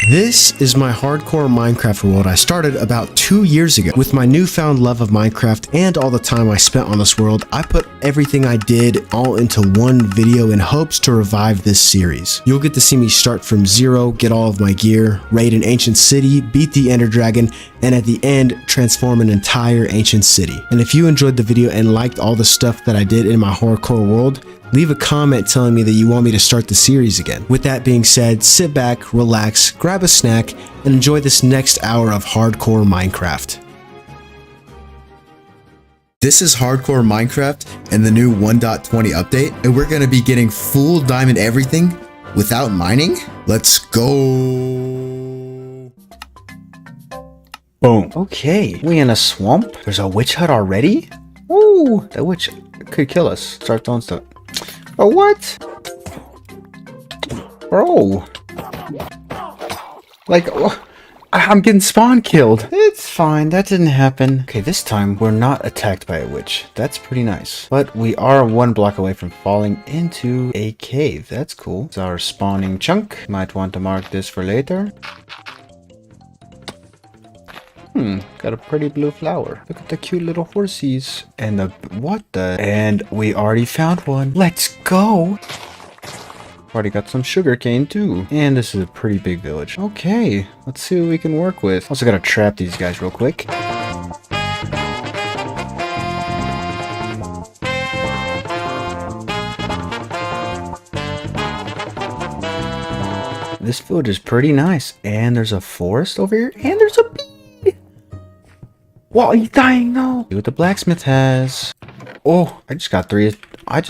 This is my hardcore Minecraft world I started about 2 years ago. With my newfound love of Minecraft and all the time I spent on this world, I put everything I did all into one video in hopes to revive this series. You'll get to see me start from zero, get all of my gear, raid an ancient city, beat the Ender Dragon, and at the end, transform an entire ancient city. And if you enjoyed the video and liked all the stuff that I did in my hardcore world, leave a comment telling me that you want me to start the series again. With that being said, sit back, relax, grab a snack, and enjoy this next hour of hardcore Minecraft. This is hardcore Minecraft and the new 1.20 update, and we're gonna be getting full diamond everything without mining. Let's go. Boom. Okay, we in a swamp. There's a witch hut already? Ooh, that witch could kill us. Start throwing stuff. Oh, what? Bro. Like, I'm getting spawn killed. It's fine, that didn't happen. Okay, this time we're not attacked by a witch. That's pretty nice. But we are 1 block away from falling into a cave. That's cool. It's our spawning chunk. Might want to mark this for later. Got a pretty blue flower. Look at the cute little horsies. And the, what the? And we already found one. Let's go. Already got some sugar cane too. And this is a pretty big village. Okay, let's see what we can work with. Also gotta trap these guys real quick. This village is pretty nice. And there's a forest over here. And there's a bee. Whoa, he's dying now. See what the blacksmith has. Oh, I just got 3. I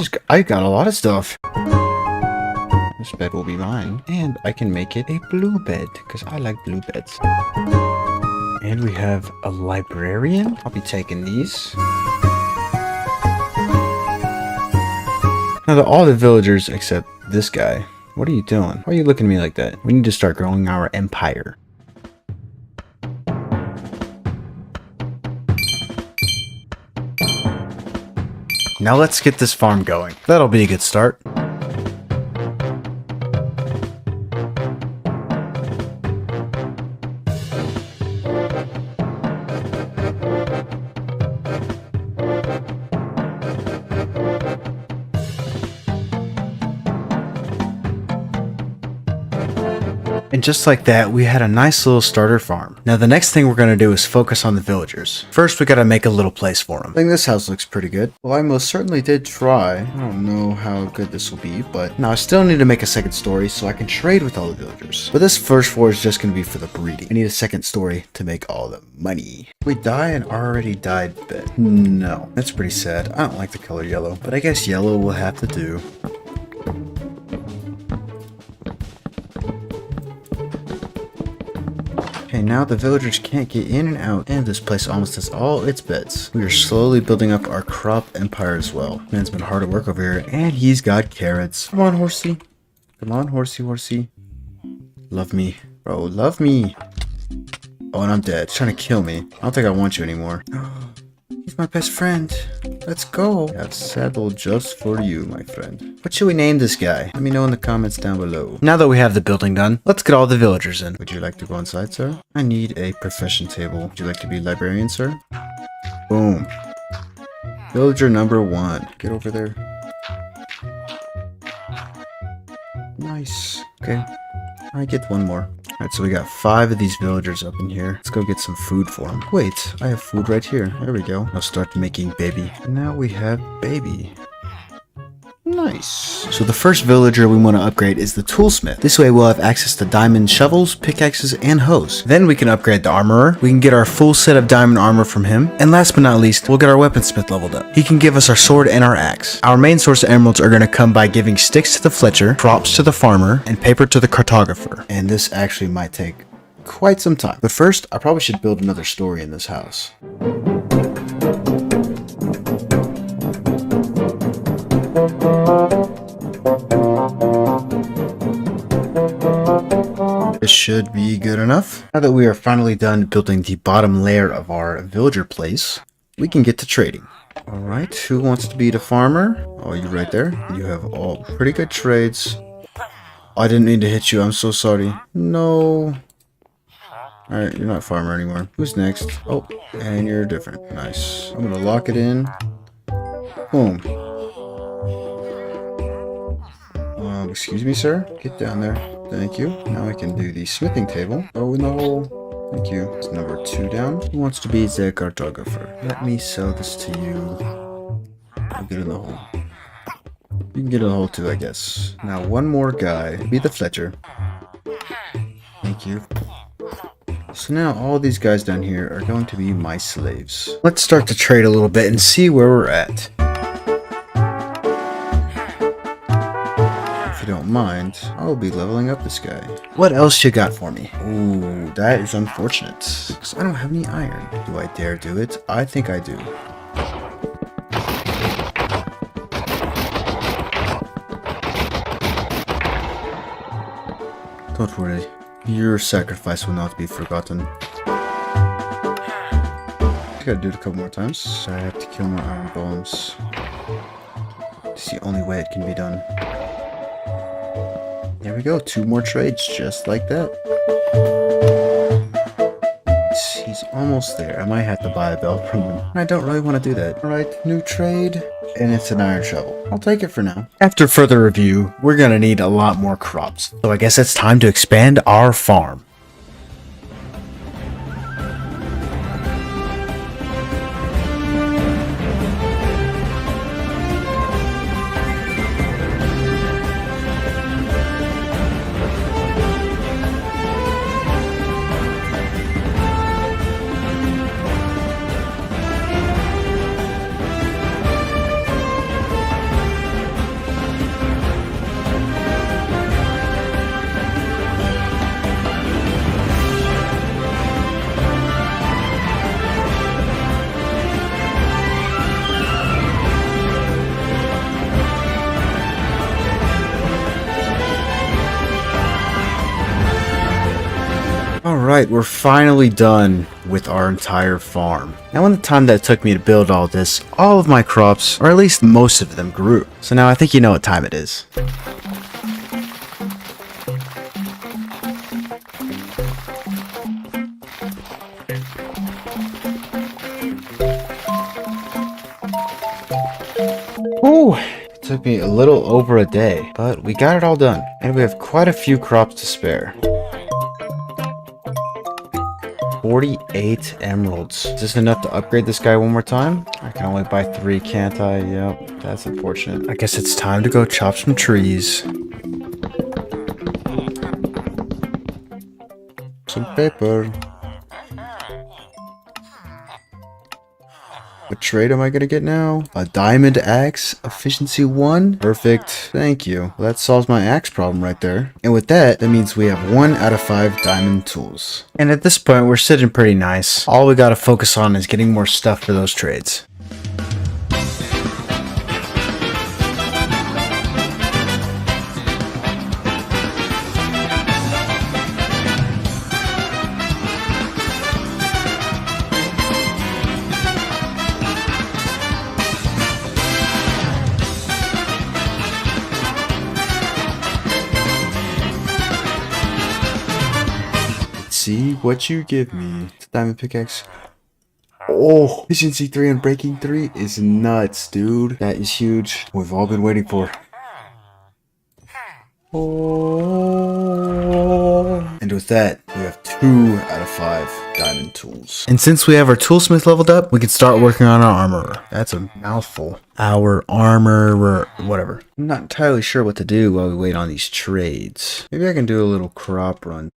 got a lot of stuff. This bed will be mine. And I can make it a blue bed because I like blue beds. And we have a librarian. I'll be taking these. Now all the villagers except this guy. What are you doing? Why are you looking at me like that? We need to start growing our empire. Now let's get this farm going. That'll be a good start. And just like that, we had a nice little starter farm. Now the next thing we're going to do is focus on the villagers. First, we got to make a little place for them. I think this house looks pretty good. Well, I most certainly did try. I don't know how good this will be, but now I still need to make a second story so I can trade with all the villagers. But this first floor is just going to be for the breeding. I need a second story to make all the money. We die and already died bed. No, that's pretty sad. I don't like the color yellow, but I guess yellow will have to do. Okay, now the villagers can't get in and out, and this place almost has all its beds. We are slowly building up our crop empire as well. Man's been hard at work over here, and he's got carrots. Come on, horsey. Come on, horsey, horsey. Love me. Bro, love me. Oh, and I'm dead. He's trying to kill me. I don't think I want you anymore. He's my best friend. Let's go. I have saddle just for you, my friend. What should we name this guy? Let me know in the comments down below. Now that we have the building done, let's get all the villagers in. Would you like to go inside, sir? I need a profession table. Would you like to be librarian, sir? Boom. Villager number 1. Get over there. Nice. Okay. I get 1 more. Alright, so we got 5 of these villagers up in here. Let's go get some food for them. Wait, I have food right here. There we go. I'll start making baby. And now we have baby. Nice. So the first villager we want to upgrade is the toolsmith. This way we'll have access to diamond shovels, pickaxes, and hoes. Then we can upgrade the armorer. We can get our full set of diamond armor from him. And last but not least, we'll get our weaponsmith leveled up. He can give us our sword and our axe. Our main source of emeralds are going to come by giving sticks to the fletcher, crops to the farmer, and paper to the cartographer. And this actually might take quite some time. But first, I probably should build another story in this house. This should be good enough. Now that we are finally done building the bottom layer of our villager place, we can get to trading. Alright, who wants to be the farmer? Oh, you right there. You have all pretty good trades. I didn't mean to hit you, I'm so sorry. No. Alright, you're not farmer anymore. Who's next? Oh, and you're different. Nice. I'm gonna lock it in. Boom. Excuse me, sir? Get down there. Thank you. Now I can do the smithing table. Oh, in the hole. Thank you. It's number 2 down. Who wants to be the cartographer? Let me sell this to you. I'll get in the hole. You can get in the hole too, I guess. Now, one more guy. Be the Fletcher. Thank you. So now all these guys down here are going to be my slaves. Let's start to trade a little bit and see where we're at. If you don't mind, I'll be leveling up this guy. What else you got for me? Ooh, that is unfortunate. Because I don't have any iron. Do I dare do it? I think I do. Don't worry. Your sacrifice will not be forgotten. I gotta do it a couple more times. I have to kill more iron bombs. It's the only way it can be done. There we go, 2 more trades, just like that. He's almost there. I might have to buy a belt from him. I don't really want to do that. Alright, new trade. And it's an iron shovel. I'll take it for now. After further review, we're gonna need a lot more crops. So I guess it's time to expand our farm. Alright, we're finally done with our entire farm. Now in the time that it took me to build all this, all of my crops, or at least most of them, grew. So now I think you know what time it is. Ooh, it took me a little over a day, but we got it all done. And we have quite a few crops to spare. 48 emeralds. Is this enough to upgrade this guy one more time? I can only buy 3, can't I? Yep, that's unfortunate. I guess it's time to go chop some trees. Some paper. What trade am I gonna get now? A diamond axe, efficiency 1. Perfect. Thank you. Well, that solves my axe problem right there. And with that, that means we have 1 out of 5 diamond tools. And at this point, we're sitting pretty nice. All we gotta focus on is getting more stuff for those trades. See what you give me. It's a diamond pickaxe. Oh, efficiency 3 and breaking 3 is nuts, dude. That is huge. We've all been waiting for. Oh. And with that, we have 2 out of 5 diamond tools. And since we have our toolsmith leveled up, we can start working on our armorer. That's a mouthful. Our armorer, whatever. I'm not entirely sure what to do while we wait on these trades. Maybe I can do a little crop run.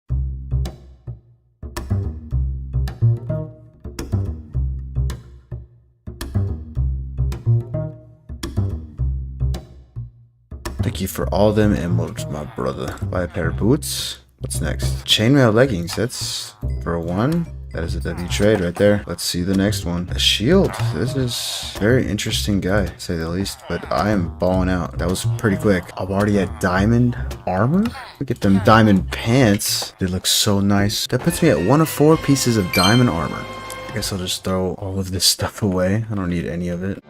Thank you for all them emeralds, my brother. Buy a pair of boots. What's next? Chainmail leggings. That's for 1. That is a W trade right there. Let's see the next one. A shield. This is a very interesting guy, to say the least. But I am balling out. That was pretty quick. I'm already at diamond armor. Look at them diamond pants. They look so nice. That puts me at 1 of 4 pieces of diamond armor. I guess I'll just throw all of this stuff away. I don't need any of it.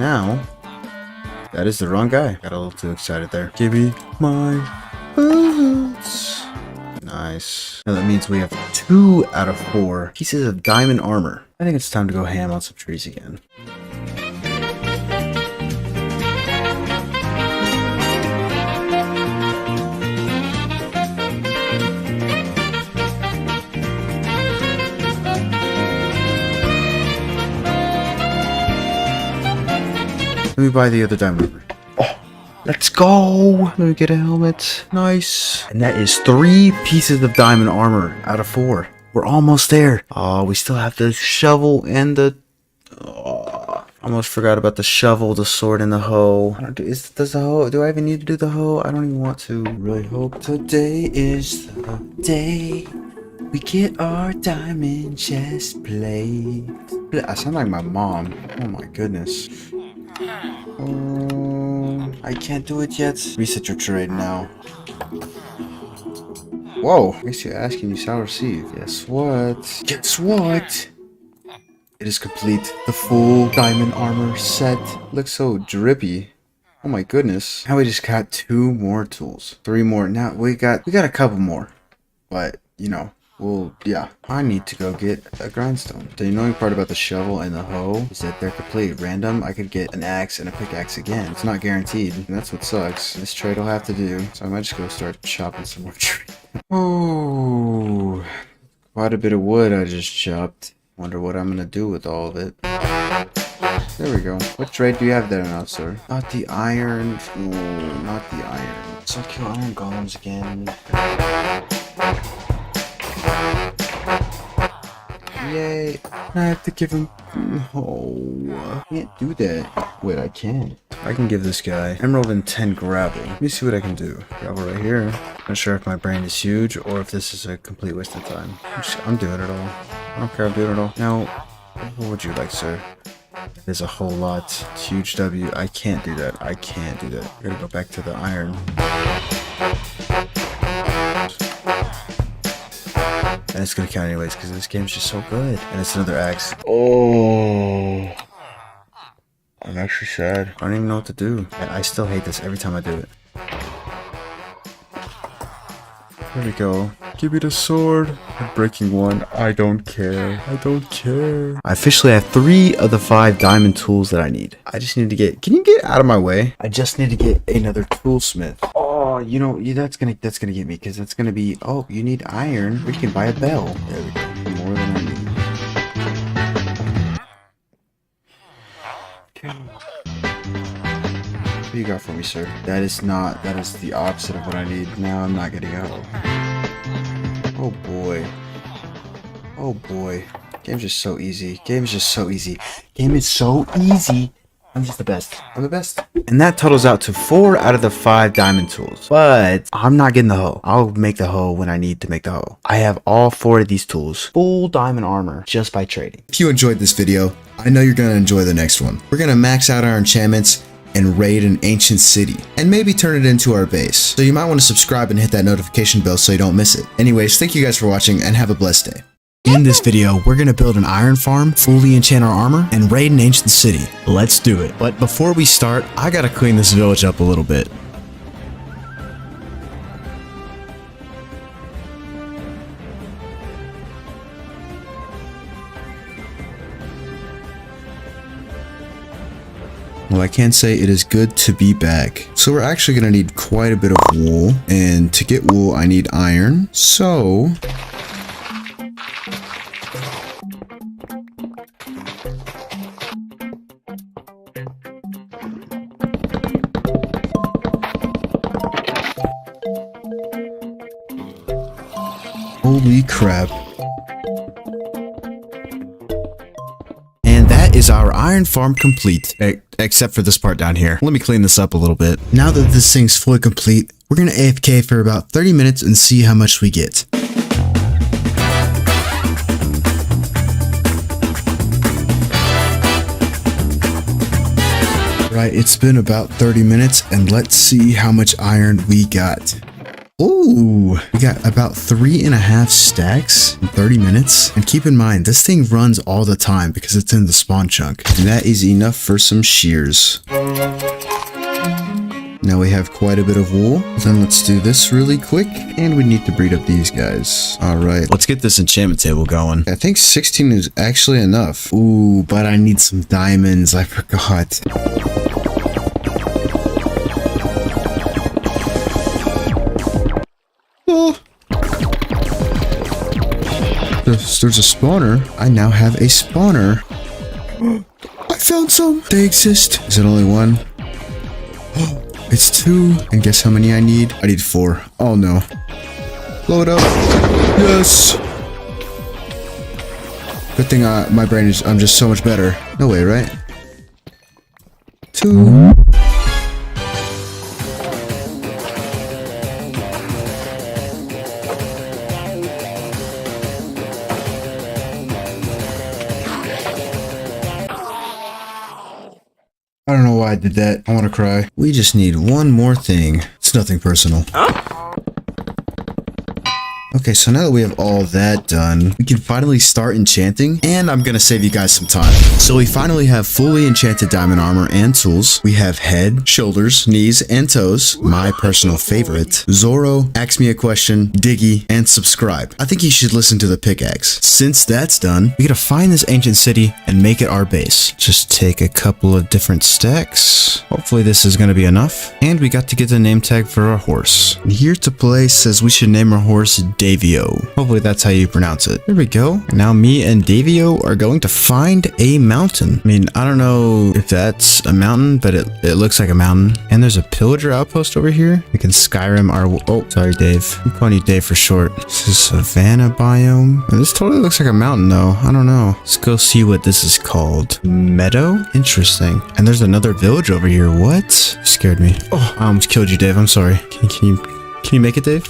now, that is the wrong guy. Got a little too excited there. Give me my boots. Nice. Now that means we have 2 out of 4 pieces of diamond armor. I think it's time to go ham on some trees again. Let me buy the other diamond armor. Oh, let's go. Let me get a helmet. Nice. And that is 3 pieces of diamond armor out of 4. We're almost there. Oh, we still have the shovel and the... Oh, almost forgot about the shovel, the sword, and the hoe. Does the hoe... Do I even need to do the hoe? I don't even want to. Really hope today is the day we get our diamond chest plate. I sound like my mom. Oh my goodness. I can't do it yet. Reset your trade now. Whoa, I guess you're asking, you shall receive. Guess what? Guess what? It is complete. The full diamond armor set. Looks so drippy. Oh my goodness. Now we just got 2 more tools. 3 more. Now we got a couple more. But, you know. Well, yeah, I need to go get a grindstone. The annoying part about the shovel and the hoe is that they're completely random. I could get an axe and a pickaxe again. It's not guaranteed, and that's what sucks. This trade will have to do, so I might just go start chopping some more trees. Oh, quite a bit of wood I just chopped. Wonder what I'm gonna do with all of it. There we go. What trade do you have there now, sir? Not the iron. Oh, not the iron. So kill iron golems again. Yay. I have to give him... Oh, I can't do that. Wait, I can. I can give this guy emerald and 10 gravel. Let me see what I can do. Gravel right here. Not sure if my brain is huge or if this is a complete waste of time. I'm doing it all. I don't care, I'm doing it all. Now, what would you like, sir? There's a whole lot. Huge W. I can't do that. I can't do that. I gotta go back to the iron. And it's gonna count anyways because this game's just so good. And it's another axe. Oh, I'm actually sad. I don't even know what to do. I still hate this every time I do it. There we go. Give me the sword. I'm breaking one. I don't care. I don't care. I officially have 3 of the 5 diamond tools that I need. I just need to get... Can you get out of my way? I just need to get another toolsmith. Oh, you know, that's gonna get me because that's gonna be... Oh, you need iron. We can buy a bell. There we go. More than I need. Okay. What do you got for me, sir? That is the opposite of what I need. Now I'm not getting out. Oh boy. Oh boy. Game's just so easy. Game's just so easy. Game is so easy. I'm just the best. I'm the best. And that totals out to 4 out of the 5 diamond tools. But I'm not getting the hoe. I'll make the hoe when I need to make the hoe. I have all 4 of these tools. Full diamond armor just by trading. If you enjoyed this video, I know you're going to enjoy the next one. We're going to max out our enchantments and raid an ancient city, and maybe turn it into our base. So you might want to subscribe and hit that notification bell so you don't miss it. Anyways, thank you guys for watching and have a blessed day. In this video, we're going to build an iron farm, fully enchant our armor, and raid an ancient city. Let's do it. But before we start, I gotta clean this village up a little bit. Well, I can say it is good to be back. So we're actually going to need quite a bit of wool. And to get wool, I need iron. So... Holy crap. Is our iron farm complete, except for this part down here. Let me clean this up a little bit. Now that this thing's fully complete, we're gonna AFK for about 30 minutes and see how much we get. Right, it's been about 30 minutes and let's see how much iron we got. Ooh, we got about 3.5 stacks in 30 minutes. And keep in mind, this thing runs all the time because it's in the spawn chunk. And that is enough for some shears. Now we have quite a bit of wool. Then let's do this really quick. And we need to breed up these guys. All right, let's get this enchantment table going. I think 16 is actually enough. Ooh, but I need some diamonds. I forgot. Oh. There's a spawner. I now have a spawner. I found some. They exist. Is it only one? Oh. It's 2. And guess how many I need? I need 4. Oh no. Blow it up. Yes. Good thing my brain is, I'm just so much better. No way, right? 2. I don't know why I did that. I want to cry. We just need one more thing. It's nothing personal. Okay, so now that we have all that done, we can finally start enchanting, and I'm gonna save you guys some time. So we finally have fully enchanted diamond armor and tools. We have head, shoulders, knees, and toes. My personal favorite. Zoro, ask me a question, Diggy, and subscribe. I think you should listen to the pickaxe. Since that's done, we gotta find this ancient city and make it our base. Just take a couple of different stacks. Hopefully this is gonna be enough. And we got to get the name tag for our horse. And here to play says we should name our horse Davio. Hopefully that's how you pronounce it. There we go. Now me and Davio are going to find a mountain. I mean, I don't know if that's a mountain, but it looks like a mountain. And there's a pillager outpost over here. We can Skyrim our... Oh, sorry, Dave. I'm calling you Dave for short. This is savanna biome. This totally looks like a mountain, though. I don't know. Let's go see what this is called. Meadow? Interesting. And there's another village over here. What? Scared me. Oh, I almost killed you, Dave. I'm sorry. Can you make it, Dave?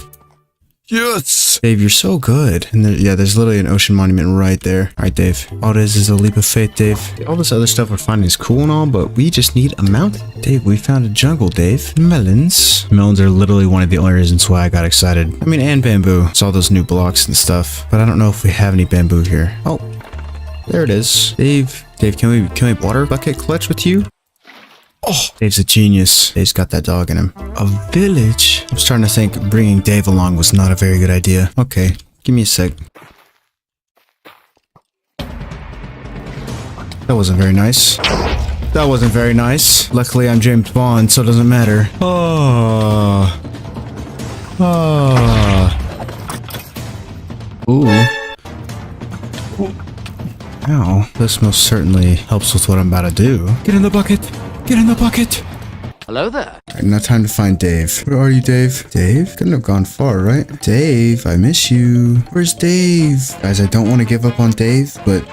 Yes! Dave, you're so good. And yeah, there's literally an ocean monument right there. All right, Dave. All it is a leap of faith, Dave. All this other stuff we're finding is cool and all, but we just need a mountain. Dave, we found a jungle, Dave. Melons. Melons are literally one of the only reasons why I got excited. I mean, and bamboo. It's all those new blocks and stuff. But I don't know if we have any bamboo here. Oh, there it is. Dave, can we water bucket clutch with you? Oh, Dave's a genius. Dave's got that dog in him. A village? I'm starting to think bringing Dave along was not a very good idea. Okay, give me a sec. That wasn't very nice. That wasn't very nice. Luckily, I'm James Bond, so it doesn't matter. Oh. Oh. Ooh. Ow. This most certainly helps with what I'm about to do. Get in the bucket! Get in the bucket! Hello there. Alright, now time to find Dave. Where are you, Dave? Dave? Couldn't have gone far, right? Dave, I miss you. Where's Dave? Guys, I don't want to give up on Dave, but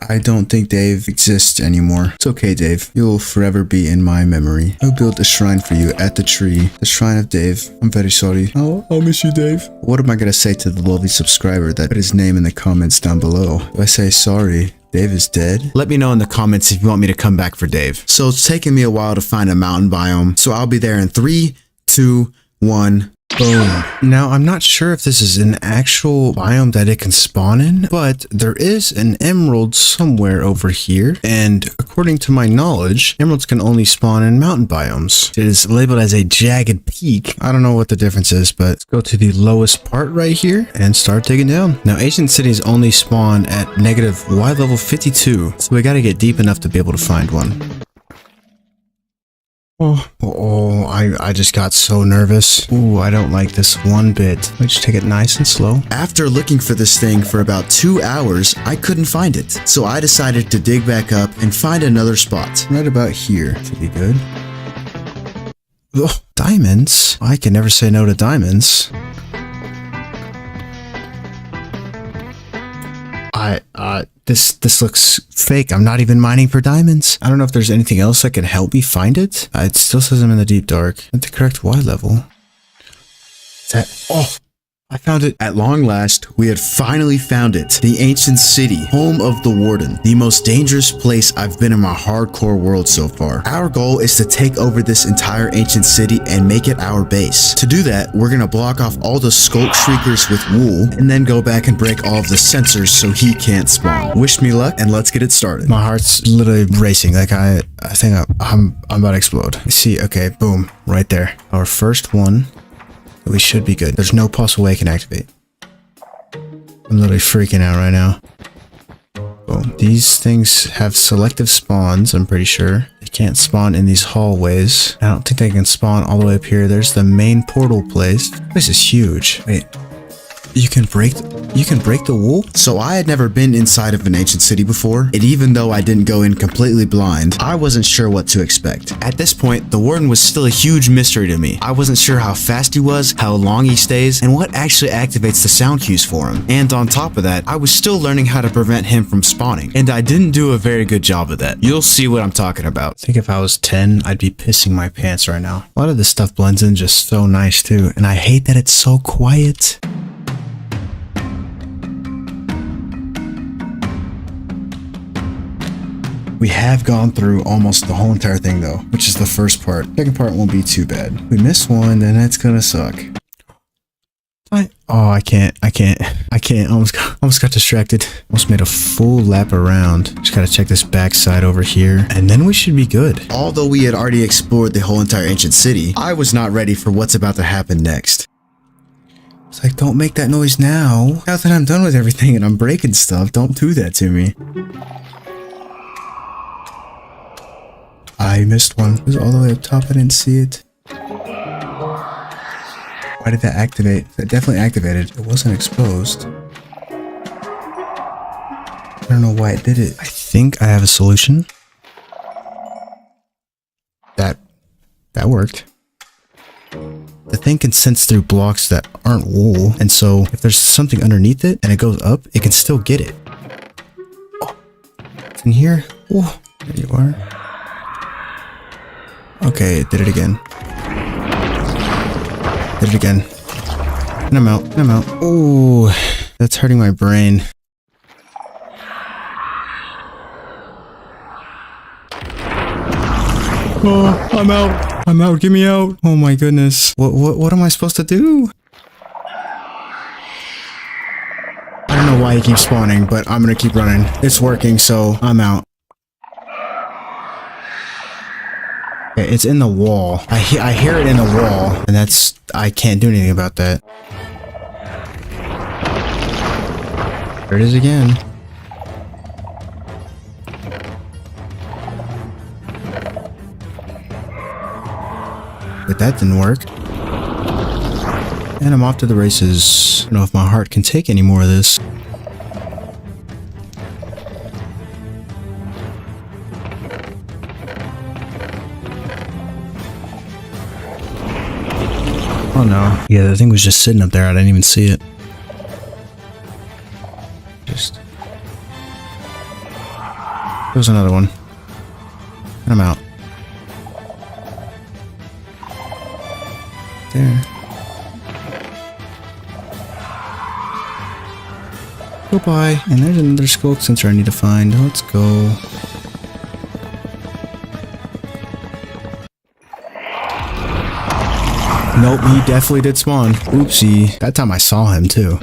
I don't think Dave exists anymore. It's okay, Dave. You'll forever be in my memory. I'll build a shrine for you at the tree. The shrine of Dave. I'm very sorry. I'll miss you, Dave. What am I gonna say to the lovely subscriber that put his name in the comments down below? Do I say sorry? Dave is dead? Let me know in the comments if you want me to come back for Dave. So it's taken me a while to find a mountain biome. So I'll be there in 3, 2, 1. Boom. Now, I'm not sure if this is an actual biome that it can spawn in, but there is an emerald somewhere over here. And according to my knowledge, emeralds can only spawn in mountain biomes. It is labeled as a jagged peak. I don't know what the difference is, but let's go to the lowest part right here and start digging down. Now, ancient cities only spawn at negative Y level 52. So we got to get deep enough to be able to find one. Oh, I just got so nervous. Ooh, I don't like this one bit. Let me just take it nice and slow. After looking for this thing for about 2 hours, I couldn't find it. So I decided to dig back up and find another spot. Right about here. Should be good. Oh, diamonds? I can never say no to diamonds. This looks fake. I'm not even mining for diamonds. I don't know if there's anything else that can help me find it. It still says I'm in the deep dark. At the correct Y level. Is that... Oh! I found it at long last. We had finally found it. The ancient city, home of the warden. The most dangerous place I've been in my hardcore world so far. Our goal is to take over this entire ancient city and make it our base. To do that, we're gonna block off all the skulk shriekers with wool and then go back and break all of the sensors so he can't spawn. Wish me luck and let's get it started. My heart's literally racing. Like I think I'm about to explode. See, okay, boom, right there. Our first one. We should be good. There's no possible way I can activate. I'm literally freaking out right now. Boom. These things have selective spawns, I'm pretty sure. They can't spawn in these hallways. I don't think they can spawn all the way up here. There's the main portal place. This is huge. Wait. You can break the wool? So I had never been inside of an ancient city before, and even though I didn't go in completely blind, I wasn't sure what to expect. At this point, the warden was still a huge mystery to me. I wasn't sure how fast he was, how long he stays, and what actually activates the sound cues for him. And on top of that, I was still learning how to prevent him from spawning, and I didn't do a very good job of that. You'll see what I'm talking about. I think if I was 10, I'd be pissing my pants right now. A lot of this stuff blends in just so nice too, and I hate that it's so quiet. We have gone through almost the whole entire thing though, which is the first part. Second part won't be too bad. We missed one, then that's gonna suck. I can't. Almost got distracted. Almost made a full lap around. Just gotta check this backside over here, and then we should be good. Although we had already explored the whole entire ancient city, I was not ready for what's about to happen next. It's like, don't make that noise now. Now that I'm done with everything and I'm breaking stuff, don't do that to me. I missed one. It was all the way up top. I didn't see it. Why did that activate? That definitely activated. It wasn't exposed. I don't know why it did it. I think I have a solution. That worked. The thing can sense through blocks that aren't wool, and so if there's something underneath it and it goes up, it can still get it. Oh, it's in here. Oh, there you are. Okay, it did it again. Did it again. And I'm out. And I'm out. Ooh, that's hurting my brain. Oh, I'm out. I'm out. Get me out. Oh my goodness. What am I supposed to do? I don't know why he keeps spawning, but I'm gonna keep running. It's working, so I'm out. Okay, it's in the wall. I hear it in the wall, and I can't do anything about that. There it is again. But that didn't work. And I'm off to the races. I don't know if my heart can take any more of this. Oh no. Yeah, the thing was just sitting up there. I didn't even see it. There was another one. And I'm out. There. Goodbye. And there's another skulk sensor I need to find. Let's go. Nope, he definitely did spawn. Oopsie. That time I saw him too.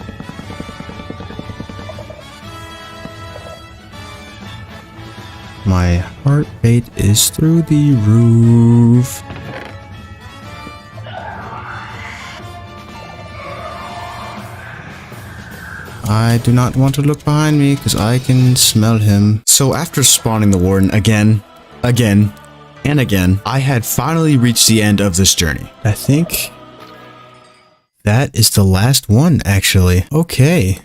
My heart rate is through the roof. I do not want to look behind me because I can smell him. So after spawning the warden again, and again, I had finally reached the end of this journey. I think that is the last one, actually. Okay.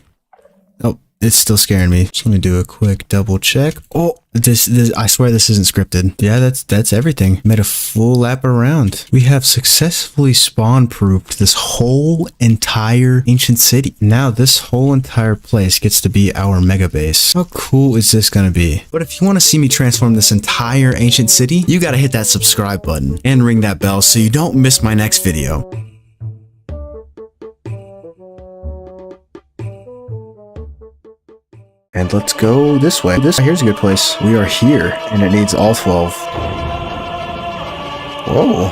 Oh, it's still scaring me. Just let me do a quick double check. Oh, this I swear this isn't scripted. Yeah, that's everything. Made a full lap around. We have successfully spawn-proofed this whole entire ancient city. Now this whole entire place gets to be our mega base. How cool is this gonna be? But if you want to see me transform this entire ancient city, you gotta hit that subscribe button and ring that bell so you don't miss my next video. And let's go this way. Here's a good place. We are here, and it needs all 12. Whoa.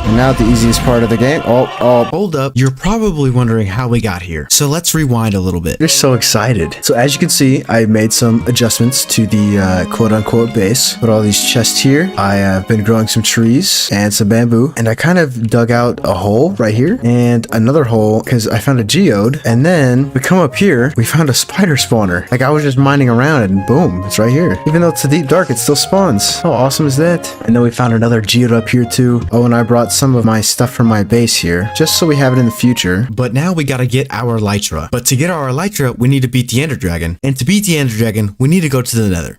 And now the easiest part of the game. Hold up. You're probably wondering how we got here. So let's rewind a little bit. You're so excited. So as you can see, I made some adjustments to the quote-unquote base. Put all these chests here. I have been growing some trees and some bamboo. And I kind of dug out a hole right here and another hole because I found a geode. And then we come up here, we found a spider spawner. Like I was just mining around and boom, it's right here. Even though it's a deep dark, it still spawns. How awesome is that? And then we found another geode up here too. Oh, and I brought some of my stuff from my base here just so we have it in the future. But now we gotta get our elytra. But to get our elytra, we need to beat the ender dragon. And to beat the ender dragon, we need to go to the nether.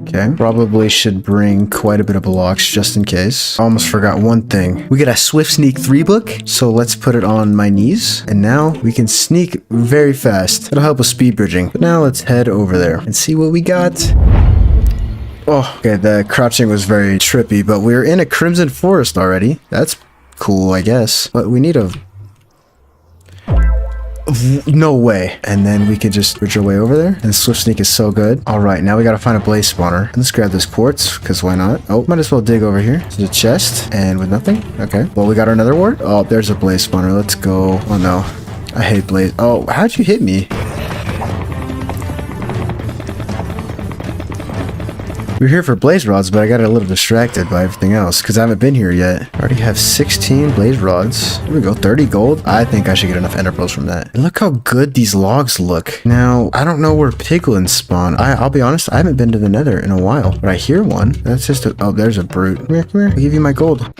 Okay, probably should bring quite a bit of blocks just in case. I almost forgot one thing. We got a Swift Sneak 3 book, so let's put it on my knees. And now we can sneak very fast. It'll help with speed bridging. But now let's head over there and see what we got. Oh, okay, the crouching was very trippy, but we're in a Crimson Forest already. That's cool, I guess. But we need a... No way. And then we can just bridge our way over there. And Swift Sneak is so good. Alright, now we gotta find a blaze spawner. Let's grab this quartz, because why not? Oh, might as well dig over here. There's a chest, and with nothing. Okay, well, we got our nether wart. Oh, there's a blaze spawner. Let's go. Oh, no. I hate blaze. Oh, how'd you hit me? We're here for blaze rods, but I got a little distracted by everything else because I haven't been here yet. I already have 16 blaze rods. Here we go, 30 gold. I think I should get enough ender pearls from that. And look how good these logs look. Now, I don't know where piglins spawn. I'll be honest, I haven't been to the nether in a while, but I hear one. That's just a... Oh, there's a brute. Come here, come here. I'll give you my gold.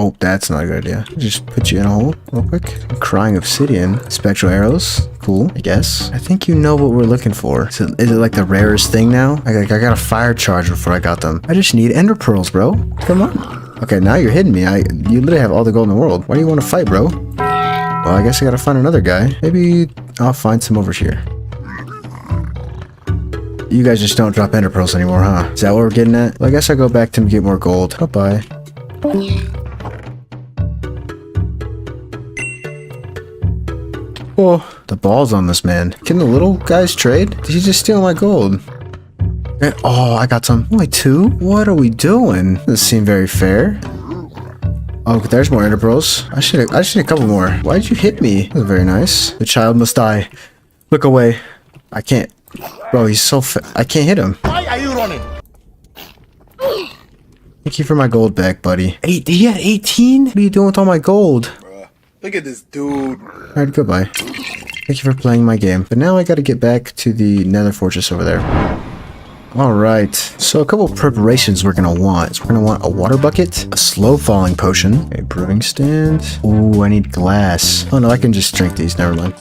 Oh, that's not a good idea. Just put you in a hole real quick. Crying obsidian. Spectral arrows. Cool, I guess. I think you know what we're looking for. Is it like the rarest thing now? I got a fire charge before I got them. I just need ender pearls, bro. Come on. Okay, now you're hitting me. You literally have all the gold in the world. Why do you want to fight, bro? Well, I guess I gotta find another guy. Maybe I'll find some over here. You guys just don't drop ender pearls anymore, huh? Is that what we're getting at? Well, I guess I'll go back to get more gold. Oh, bye. Oh, the balls on this man. Can the little guys trade? Did he just steal my gold? Oh, I got some. Only 2? What are we doing? Doesn't seem very fair. Oh, there's more ender pearls. I should need a couple more. Why'd you hit me? That was very nice. The child must die. Look away. I can't. Bro, he's so I can't hit him. Why are you running? Thank you for my gold back, buddy. He had 18? What are you doing with all my gold? Look at this dude. Alright, goodbye. Thank you for playing my game. But now I gotta get back to the nether fortress over there. Alright, so a couple of preparations we're gonna want. So we're gonna want a water bucket, a slow falling potion, a brewing stand. Ooh, I need glass. Oh no, I can just drink these, never mind.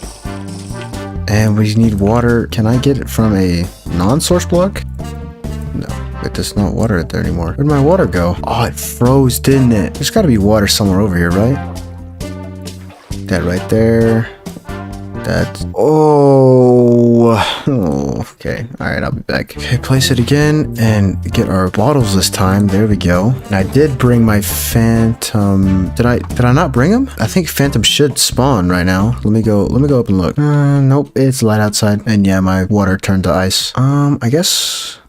And we need water. Can I get it from a non-source block? No, it does not water it there anymore. Where'd my water go? Oh, it froze, didn't it? There's gotta be water somewhere over here, right? That right there. That's... Oh, okay. Alright, I'll be back. Okay, place it again and get our bottles this time. There we go. And I did bring my phantom... Did I not bring them? I think phantom should spawn right now. Let me go up and look. Nope, it's light outside. And yeah, my water turned to ice. I guess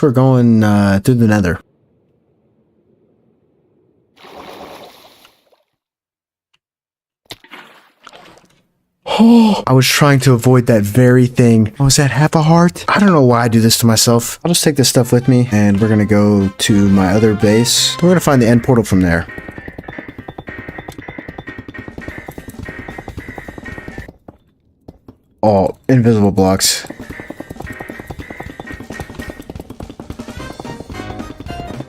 we're going through the nether. Oh, I was trying to avoid that very thing. Oh, is that half a heart? I don't know why I do this to myself. I'll just take this stuff with me and we're gonna go to my other base. We're gonna find the end portal from there. Oh, invisible blocks.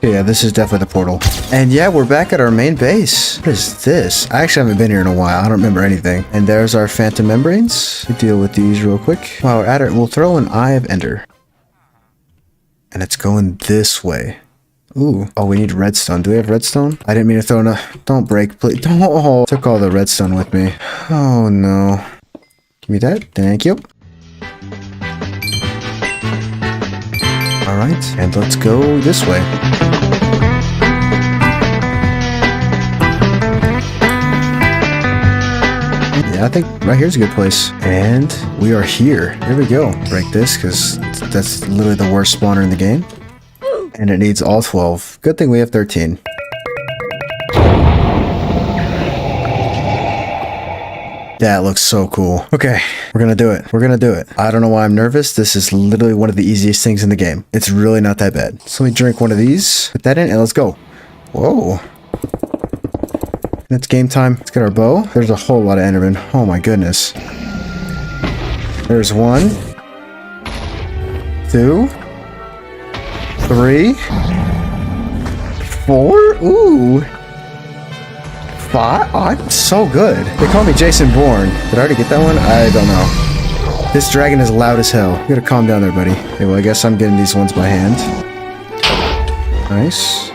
Yeah, this is definitely the portal. And yeah, we're back at our main base. What is this? I actually haven't been here in a while. I don't remember anything. And there's our phantom membranes. We deal with these real quick. While we're at it, we'll throw an Eye of Ender. And it's going this way. Ooh. Oh, we need redstone. Do we have redstone? I didn't mean to throw enough. Don't break, please. Don't. Oh, took all the redstone with me. Oh, no. Give me that. Thank you. Alright, and let's go this way. I think right here's a good place. And we are here. Here we go. Break this, because that's literally the worst spawner in the game. And it needs all 12. Good thing we have 13. That looks so cool. Okay, we're gonna do it. We're gonna do it. I don't know why I'm nervous. This is literally one of the easiest things in the game. It's really not that bad. So let me drink one of these. Put that in and let's go. Whoa. It's game time. Let's get our bow. There's a whole lot of Endermen. Oh my goodness. There's 1, 2, 3, 4. Ooh. 5? Oh, I'm so good. They call me Jason Bourne. Did I already get that one? I don't know. This dragon is loud as hell. You gotta calm down there, buddy. Okay, well, I guess I'm getting these ones by hand. Nice.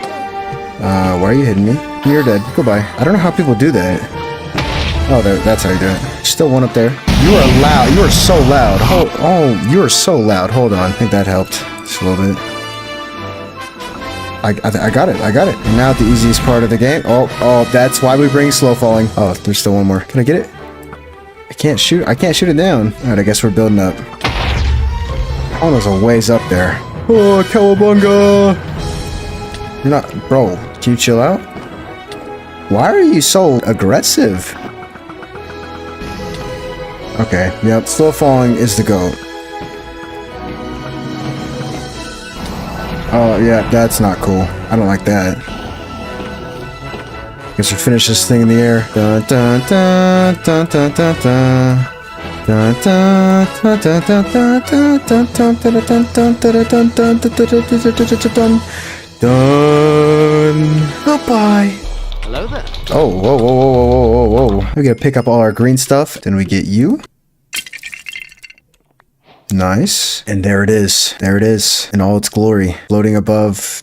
Why are you hitting me? You're dead. Goodbye. I don't know how people do that. Oh, that's how you do it. Still one up there. You are loud. You are so loud. Oh, you are so loud. Hold on. I think that helped just a little bit. I got it. I got it. And now the easiest part of the game. Oh, that's why we bring slow falling. Oh, there's still one more. Can I get it? I can't shoot. I can't shoot it down. All right, I guess we're building up. Oh, there's a ways up there. Oh, cowabunga! You're not, bro. Can you chill out? Why are you so aggressive? Okay. Yep. Slow falling is the GOAT. Oh, yeah, that's not cool. I don't like that. Guess we finish this thing in the air. Dun, dun, dun, dun, dun, dun, dun. Dun, dun, dun, dun, dun, dun, dun, dun, dun, dun, dun, dun. Done. Goodbye. Hello there. Oh, whoa, whoa, whoa, whoa, whoa, whoa, whoa. We gotta pick up all our green stuff. Then we get you. Nice. And there it is. There it is. In all its glory. Floating above.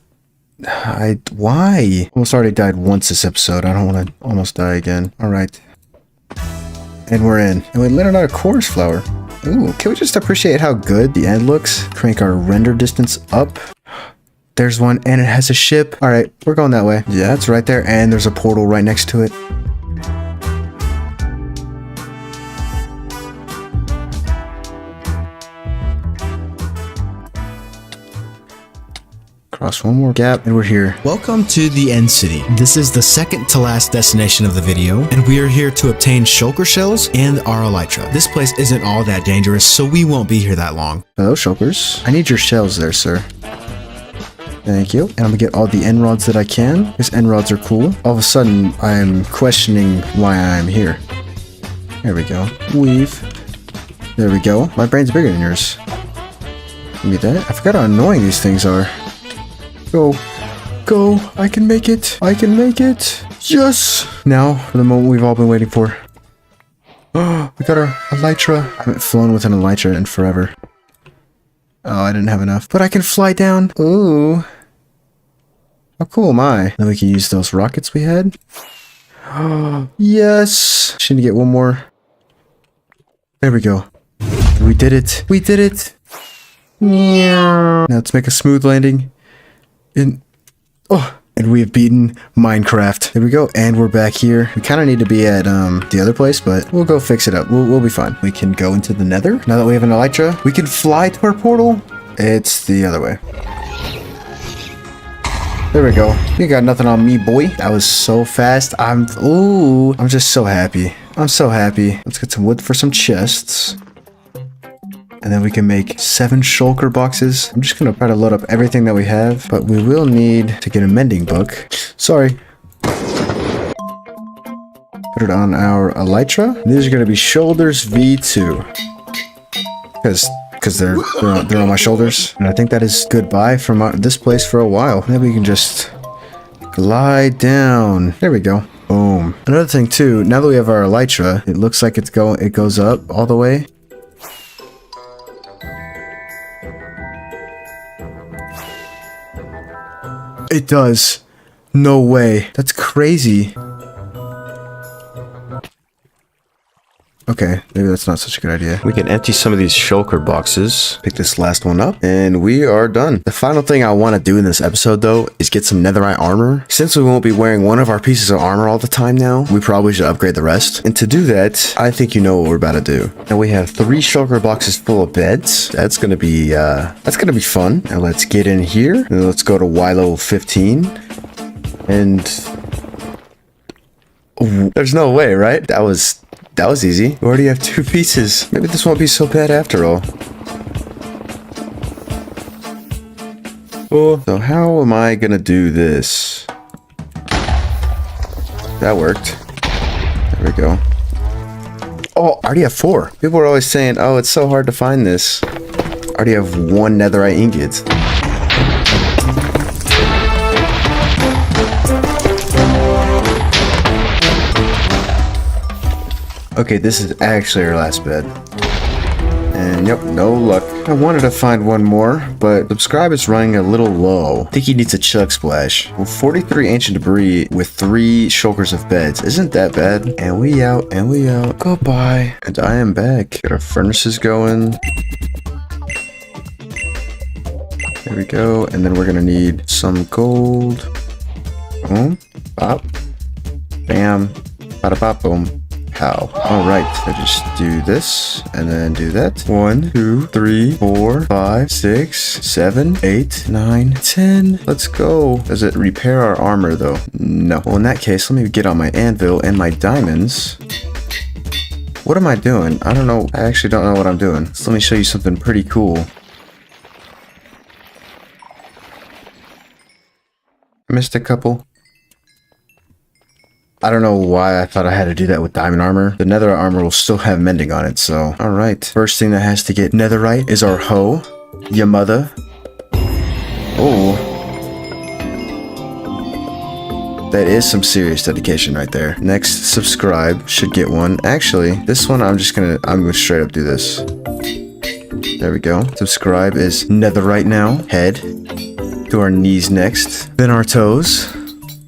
Why? Almost already died once this episode. I don't want to almost die again. All right. And we're in. And we landed on a chorus flower. Ooh, can we just appreciate how good the end looks? Crank our render distance up. There's one, and it has a ship. All right, we're going that way. Yeah, it's right there, and there's a portal right next to it. Cross one more gap, and we're here. Welcome to the End City. This is the second to last destination of the video, and we are here to obtain shulker shells and our elytra. This place isn't all that dangerous, so we won't be here that long. Hello, shulkers. I need your shells there, sir. Thank you. And I'm gonna get all the end rods that I can, because end rods are cool. All of a sudden, I'm questioning why I'm here. There we go. Weave. There we go. My brain's bigger than yours. Give me that. I forgot how annoying these things are. Go. Go. I can make it. I can make it. Yes. Now, for the moment we've all been waiting for. Oh, we got our elytra. I haven't flown with an elytra in forever. Oh, I didn't have enough. But I can fly down. Ooh. How cool am I? Then we can use those rockets we had. Oh, yes. Should get one more. There we go. We did it. We did it. Now let's make a smooth landing. And we have beaten Minecraft. There we go. And we're back here. We kind of need to be at the other place, but we'll go fix it up. We'll be fine. We can go into the nether. Now that we have an elytra, we can fly to our portal. It's the other way. There we go. You got nothing on me, boy. That was so fast. I'm just so happy. I'm so happy. Let's get some wood for some chests. And then we can make 7 shulker boxes. I'm just gonna try to load up everything that we have, but we will need to get a mending book. Sorry. Put it on our elytra. These are gonna be shoulders V2. Because they're on my shoulders. And I think that is goodbye from this place for a while. Maybe we can just glide down. There we go. Boom. Another thing too, now that we have our elytra, it looks like it goes up all the way. It does. No way. That's crazy. Okay, maybe that's not such a good idea. We can empty some of these shulker boxes, pick this last one up, and we are done. The final thing I want to do in this episode, though, is get some netherite armor. Since we won't be wearing one of our pieces of armor all the time now, we probably should upgrade the rest. And to do that, I think you know what we're about to do. Now we have 3 shulker boxes full of beds. That's gonna be fun. Now let's get in here, and let's go to Y level 15, and there's no way, right? That was easy. We already have 2 pieces. Maybe this won't be so bad after all. Oh, so how am I gonna do this? That worked. There we go. Oh, I already have 4. People are always saying, oh, it's so hard to find this. I already have 1 netherite ingot. Okay, this is actually our last bed. And yep, no luck. I wanted to find one more, but subscribe is running a little low. I think he needs a chug splash. Well, 43 ancient debris with 3 shulkers of beds. Isn't that bad? And we out, and we out. Goodbye. And I am back. Get our furnaces going. There we go. And then we're gonna need some gold. Boom. Bop. Bam. Bada bop boom. How? Alright, I just do this and then do that. 1, 2, 3, 4, 5, 6, 7, 8, 9, 10. Let's go. Does it repair our armor though? No. Well, in that case, let me get on my anvil and my diamonds. What am I doing? I don't know. I actually don't know what I'm doing. So let me show you something pretty cool. Missed a couple. I don't know why I thought I had to do that with diamond armor. The netherite armor will still have mending on it, so. Alright, first thing that has to get netherite is our hoe. Ya mother. Oh. That is some serious dedication right there. Next, subscribe. Should get one. Actually, this one I'm gonna straight up do this. There we go. Subscribe is netherite now. Head. To our knees next. Then our toes.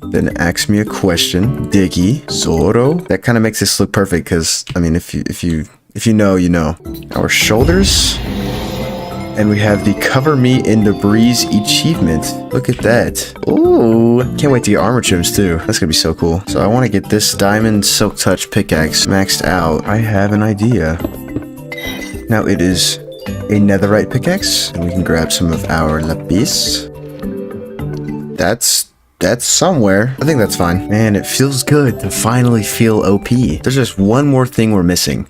Then ask me a question. Diggy. Zoro. That kind of makes this look perfect because, I mean, if you know, you know. Our shoulders. And we have the cover me in debris achievement. Look at that. Ooh. Can't wait to get armor trims too. That's gonna be so cool. So I want to get this diamond silk touch pickaxe maxed out. I have an idea. Now it is a netherite pickaxe. And we can grab some of our lapis. That's somewhere. I think that's fine. Man, it feels good to finally feel OP. There's just one more thing we're missing.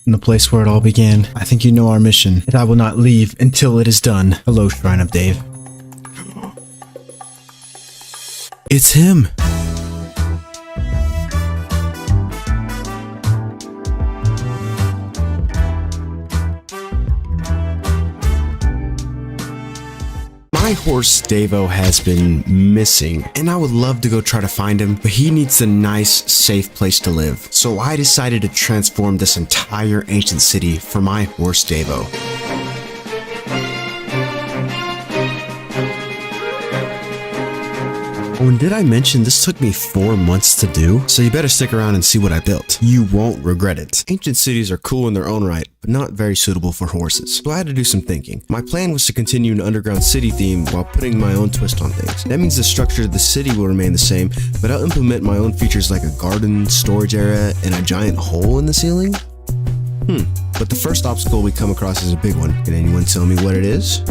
In the place where it all began, I think you know our mission, and I will not leave until it is done. Hello, Shrine of Dave. It's him! My horse Davo has been missing, and I would love to go try to find him, but he needs a nice, safe place to live. So I decided to transform this entire ancient city for my horse Davo. Oh, and did I mention this took me 4 months to do? So you better stick around and see what I built. You won't regret it. Ancient cities are cool in their own right, but not very suitable for horses. So I had to do some thinking. My plan was to continue an underground city theme while putting my own twist on things. That means the structure of the city will remain the same, but I'll implement my own features like a garden, storage area, and a giant hole in the ceiling? But the first obstacle we come across is a big one. Can anyone tell me what it is?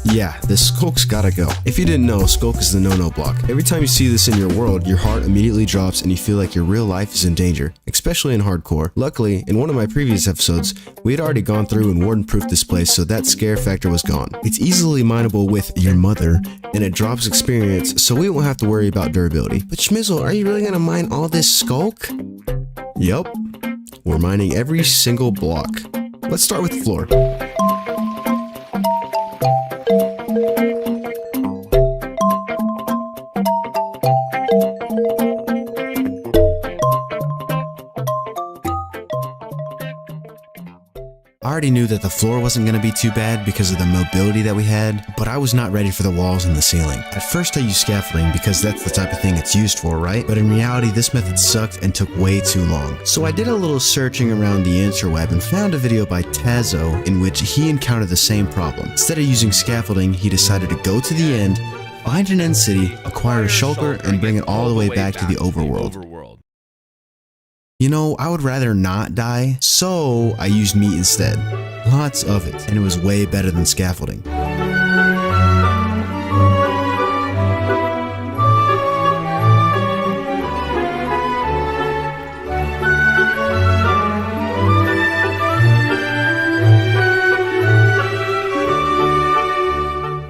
Yeah, this skulk's gotta go. If you didn't know, skulk is the no-no block. Every time you see this in your world, your heart immediately drops and you feel like your real life is in danger, especially in hardcore. Luckily, in one of my previous episodes, we had already gone through and warden-proofed this place, so that scare factor was gone. It's easily mineable with your mother, and it drops experience, so we won't have to worry about durability. But Schmizzle, are you really gonna mine all this skulk? Yup. We're mining every single block. Let's start with the floor. already knew that the floor wasn't going to be too bad because of the mobility that we had, but I was not ready for the walls and the ceiling. At first I used scaffolding because that's the type of thing it's used for, right? But in reality, this method sucked and took way too long. So I did a little searching around the interweb and found a video by Tazo in which he encountered the same problem. Instead of using scaffolding, he decided to go to the end, find an end city, acquire a shulker, and bring it all the way back to the overworld. You know, I would rather not die, so I used meat instead. Lots of it, and it was way better than scaffolding.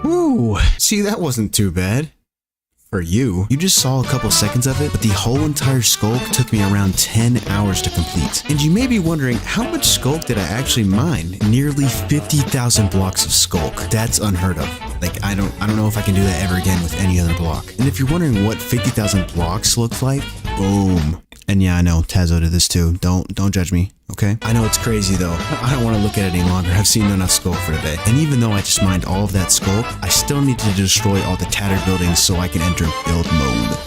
Ooh, see, that wasn't too bad. For you just saw a couple seconds of it, but the whole entire sculk took me around 10 hours to complete. And you may be wondering, how much sculk did I actually mine? Nearly 50,000 blocks of sculk. That's unheard of. Like, I don't know if I can do that ever again with any other block. And if you're wondering what 50,000 blocks look like, boom. And yeah, I know, Tazo did this too. Don't judge me, okay? I know it's crazy though. I don't want to look at it any longer. I've seen enough sculk for today. And even though I just mined all of that sculk, I still need to destroy all the tattered buildings so I can enter build mode.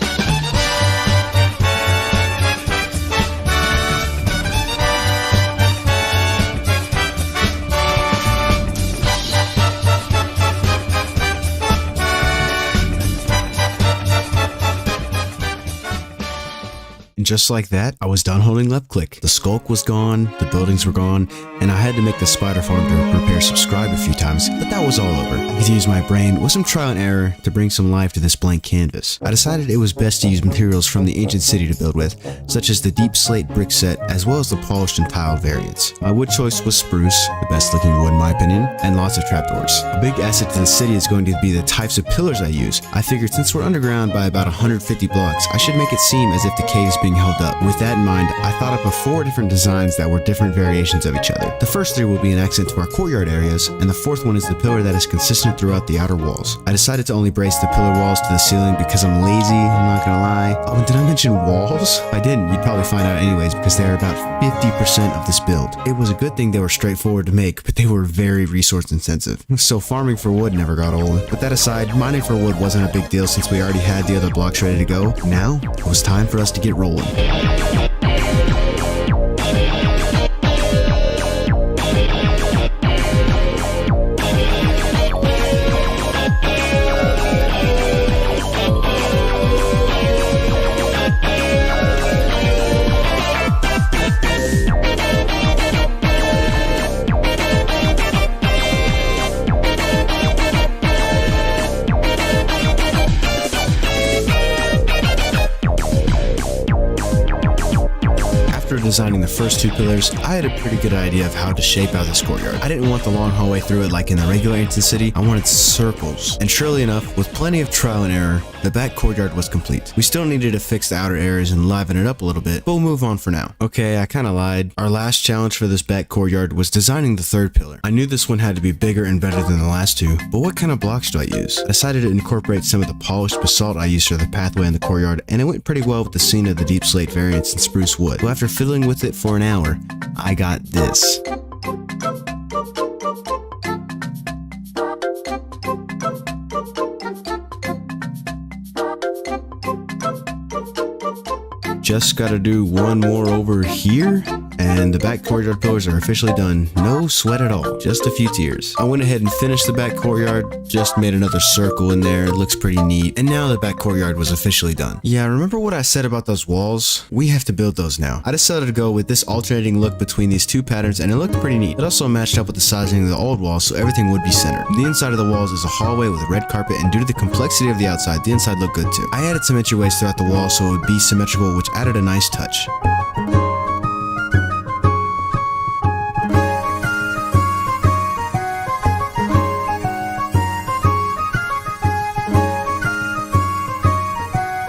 And just like that, I was done holding left click. The sculk was gone, the buildings were gone, and I had to make the spider farm to repair subscribe a few times, but that was all over. I could use my brain with some trial and error to bring some life to this blank canvas. I decided it was best to use materials from the ancient city to build with, such as the deep slate brick set, as well as the polished and tiled variants. My wood choice was spruce, the best looking wood in my opinion, and lots of trapdoors. A big asset to the city is going to be the types of pillars I use. I figured since we're underground by about 150 blocks, I should make it seem as if the cave is being held up. With that in mind, I thought up of 4 different designs that were different variations of each other. The first 3 will be an accent to our courtyard areas, and the 4th one is the pillar that is consistent throughout the outer walls. I decided to only brace the pillar walls to the ceiling because I'm lazy, I'm not gonna lie. Oh, and did I mention walls? If I didn't, you'd probably find out anyways because they are about 50% of this build. It was a good thing they were straightforward to make, but they were very resource intensive. So farming for wood never got old. With that aside, mining for wood wasn't a big deal since we already had the other blocks ready to go. Now, it was time for us to get rolling. Designing the first 2 pillars, I had a pretty good idea of how to shape out this courtyard. I didn't want the long hallway through it like in the regular ancient city, I wanted circles. And surely enough, with plenty of trial and error, the back courtyard was complete. We still needed to fix the outer areas and liven it up a little bit, but we'll move on for now. Okay, I kinda lied. Our last challenge for this back courtyard was designing the 3rd pillar. I knew this one had to be bigger and better than the last 2, but what kind of blocks do I use? I decided to incorporate some of the polished basalt I used for the pathway in the courtyard, and it went pretty well with the scene of the deep slate variants and spruce wood. So after fiddling with it for an hour, I got this. Just gotta do one more over here, and the back courtyard pillars are officially done. No sweat at all, just a few tears. I went ahead and finished the back courtyard, just made another circle in there, it looks pretty neat, and now the back courtyard was officially done. Yeah, remember what I said about those walls? We have to build those now. I decided to go with this alternating look between these 2 patterns, and it looked pretty neat. It also matched up with the sizing of the old walls, so everything would be centered. The inside of the walls is a hallway with a red carpet, and due to the complexity of the outside, the inside looked good too. I added some entryways throughout the wall so it would be symmetrical, which added a nice touch.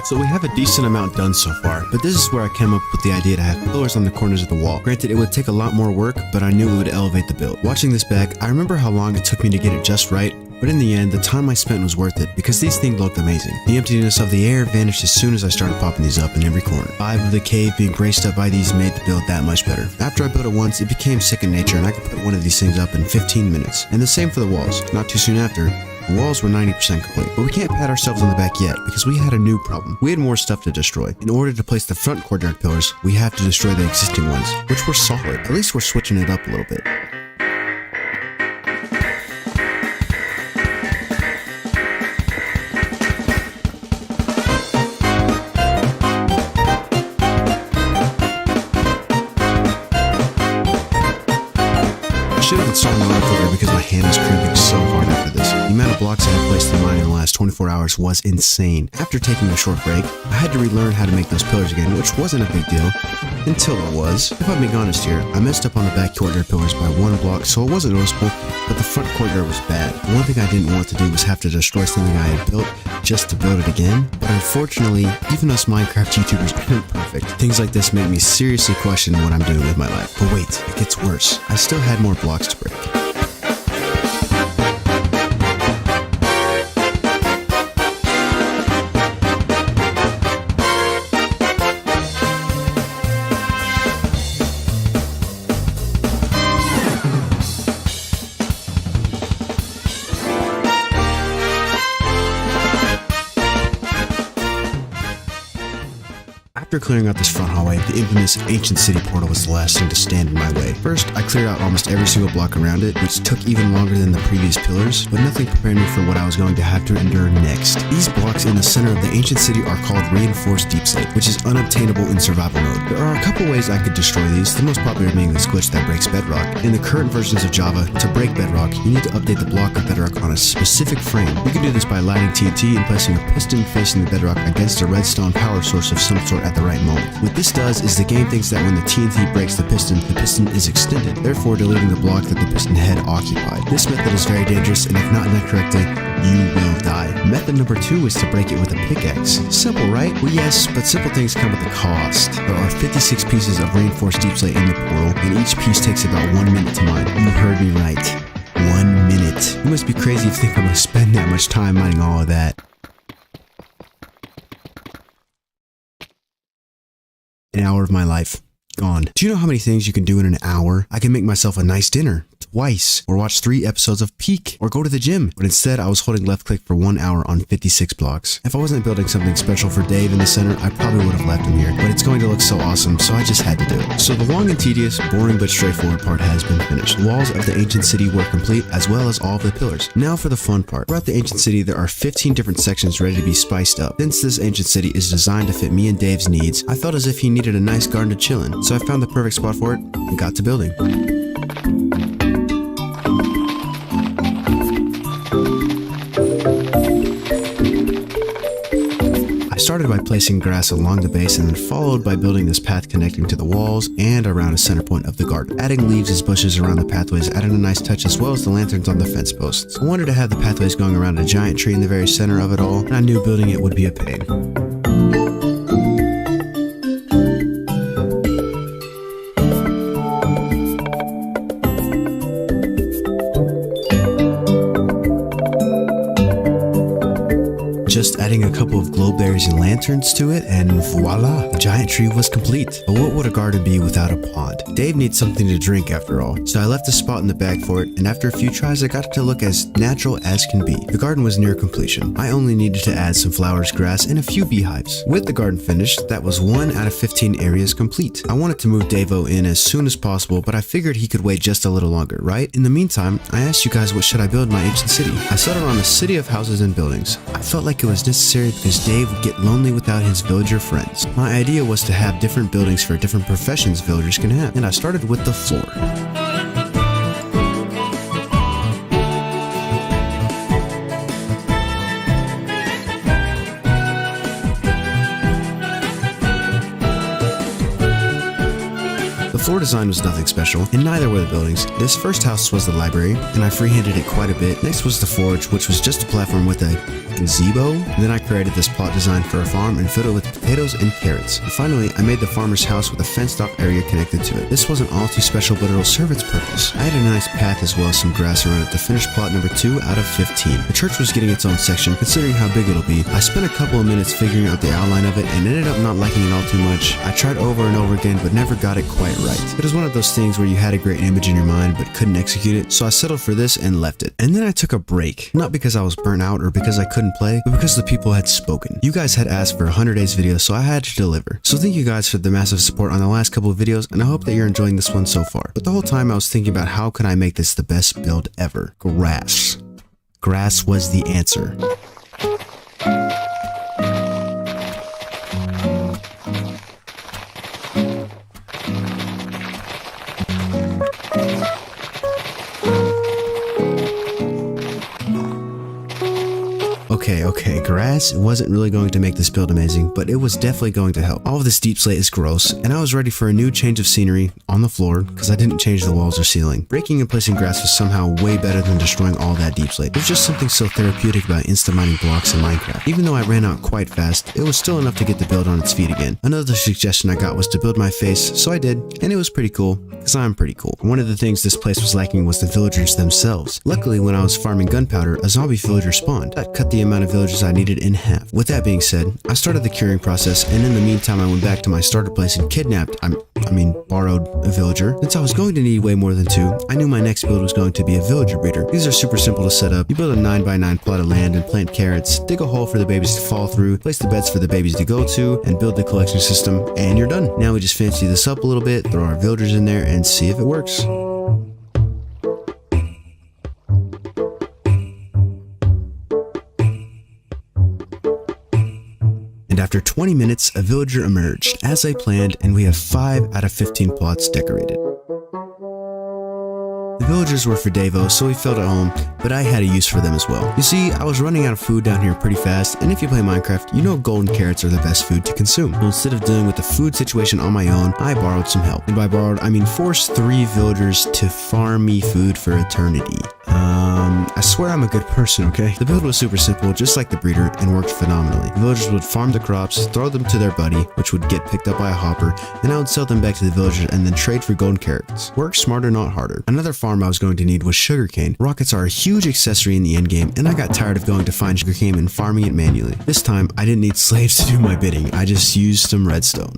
So we have a decent amount done so far, but this is where I came up with the idea to have pillars on the corners of the wall. Granted, it would take a lot more work, but I knew it would elevate the build. Watching this back, I remember how long it took me to get it just right, But in the end, the time I spent was worth it because these things looked amazing. The emptiness of the air vanished as soon as I started popping these up in every corner. The vibe of the cave being graced up by these made the build that much better. After I built it once, it became second nature and I could put one of these things up in 15 minutes. And the same for the walls. Not too soon after, the walls were 90% complete. But we can't pat ourselves on the back yet because we had a new problem. We had more stuff to destroy. In order to place the front courtyard pillars, we have to destroy the existing ones, which were solid. At least we're switching it up a little bit. I should have installed an auto filter because my hand is cramping so hard after this. The amount of blocks I had placed in mine in the last 24 hours was insane. After taking a short break, I had to relearn how to make those pillars again, which wasn't a big deal. Until it was. If I'm being honest here, I messed up on the back courtyard pillars by one block, so it wasn't noticeable, but the front courtyard was bad. The one thing I didn't want to do was have to destroy something I had built just to build it again. But unfortunately, even us Minecraft YouTubers aren't perfect. Things like this make me seriously question what I'm doing with my life. But wait, it gets worse. I still had more blocks to break. After clearing out this front hallway, the infamous Ancient City portal was the last thing to stand in my way. First, I cleared out almost every single block around it, which took even longer than the previous pillars, but nothing prepared me for what I was going to have to endure next. These blocks in the center of the Ancient City are called Reinforced Deep Slate, which is unobtainable in survival mode. There are a couple ways I could destroy these, the most popular being this glitch that breaks bedrock. In the current versions of Java, to break bedrock, you need to update the block of bedrock on a specific frame. You can do this by lighting TNT and placing a piston facing the bedrock against a redstone power source of some sort at the right moment. What this does is the game thinks that when the TNT breaks the piston is extended, therefore deleting the block that the piston head occupied. This method is very dangerous, and if not done correctly, you will die. Method number 2 is to break it with a pickaxe. Simple, right? Well, yes, but simple things come with a cost. There are 56 pieces of reinforced deep slate in the portal, and each piece takes about 1 minute to mine. You heard me right. 1 minute. You must be crazy if you think I'm going to spend that much time mining all of that. An hour of my life gone. Do you know how many things you can do in an hour? I can make myself a nice dinner twice, or watch 3 episodes of Peak, or go to the gym. But instead, I was holding left click for 1 hour on 56 blocks. If I wasn't building something special for Dave in the center, I probably would have left him here, but it's going to look so awesome, so I just had to do it. So the long and tedious, boring but straightforward part has been finished. The walls of the ancient city were complete, as well as all of the pillars. Now for the fun part. Throughout the ancient city, there are 15 different sections ready to be spiced up. Since this ancient city is designed to fit me and Dave's needs, I felt as if he needed a nice garden to chill in, so I found the perfect spot for it and got to building. I started by placing grass along the base and then followed by building this path connecting to the walls and around a center point of the garden. Adding leaves as bushes around the pathways added a nice touch, as well as the lanterns on the fence posts. I wanted to have the pathways going around a giant tree in the very center of it all, and I knew building it would be a pain. Just adding a couple of glow berries and lanterns to it, and voila, the giant tree was complete. But what would a garden be without a pond? Dave needs something to drink after all, so I left a spot in the bag for it, and after a few tries I got it to look as natural as can be. The garden was near completion. I only needed to add some flowers, grass, and a few beehives. With the garden finished, that was 1 out of 15 areas complete. I wanted to move Davo in as soon as possible, but I figured he could wait just a little longer, right? In the meantime, I asked you guys what should I build in my ancient city. I settled on a city of houses and buildings. I felt like it was necessary because Dave would get lonely without his villager friends. My idea was to have different buildings for different professions villagers can have, and I started with the floor. The floor design was nothing special, and neither were the buildings. This first house was the library, and I freehanded it quite a bit. Next was the forge, which was just a platform with a gazebo. And then I created this plot design for a farm and filled it with potatoes and carrots. And finally, I made the farmer's house with a fenced off area connected to it. This wasn't all too special, but it'll serve its purpose. I had a nice path as well as some grass around it to finish plot number 2 out of 15. The church was getting its own section, considering how big it'll be. I spent a couple of minutes figuring out the outline of it and ended up not liking it all too much. I tried over and over again, but never got it quite right. It was one of those things where you had a great image in your mind, but couldn't execute it, so I settled for this and left it. And then I took a break. Not because I was burnt out or because I couldn't play, but because the people had spoken. You guys had asked for a 100 days video, so I had to deliver. So thank you guys for the massive support on the last couple of videos, and I hope that you're enjoying this one so far. But the whole time I was thinking about how can I make this the best build ever. Grass. Grass was the answer. Okay, grass wasn't really going to make this build amazing, but it was definitely going to help. All of this deep slate is gross, and I was ready for a new change of scenery on the floor because I didn't change the walls or ceiling. Breaking and placing grass was somehow way better than destroying all that deep slate. There's just something so therapeutic about insta mining blocks in Minecraft. Even though I ran out quite fast, it was still enough to get the build on its feet again. Another suggestion I got was to build my face, so I did, and it was pretty cool, because I'm pretty cool. One of the things this place was lacking was the villagers themselves. Luckily, when I was farming gunpowder, a zombie villager spawned. That cut the amount of villagers I needed in half. With that being said, I started the curing process, and in the meantime I went back to my starter place and kidnapped, borrowed a villager. Since I was going to need way more than 2, I knew my next build was going to be a villager breeder. These are super simple to set up. You build a 9x9 plot of land and plant carrots, dig a hole for the babies to fall through, place the beds for the babies to go to, and build the collection system, and you're done. Now we just fancy this up a little bit, throw our villagers in there, and see if it works. After 20 minutes, a villager emerged, as I planned, and we have 5 out of 15 plots decorated. The villagers were for Davo, so we felt at home, but I had a use for them as well. You see, I was running out of food down here pretty fast, and if you play Minecraft, you know golden carrots are the best food to consume. So instead of dealing with the food situation on my own, I borrowed some help. And by borrowed, I mean forced 3 villagers to farm me food for eternity. I swear I'm a good person, okay? The build was super simple, just like the breeder, and worked phenomenally. The villagers would farm the crops, throw them to their buddy, which would get picked up by a hopper, and I would sell them back to the villagers and then trade for golden carrots. Work smarter, not harder. Another farm I was going to need was sugarcane. Rockets are a huge accessory in the endgame, and I got tired of going to find sugarcane and farming it manually. This time, I didn't need slaves to do my bidding, I just used some redstone.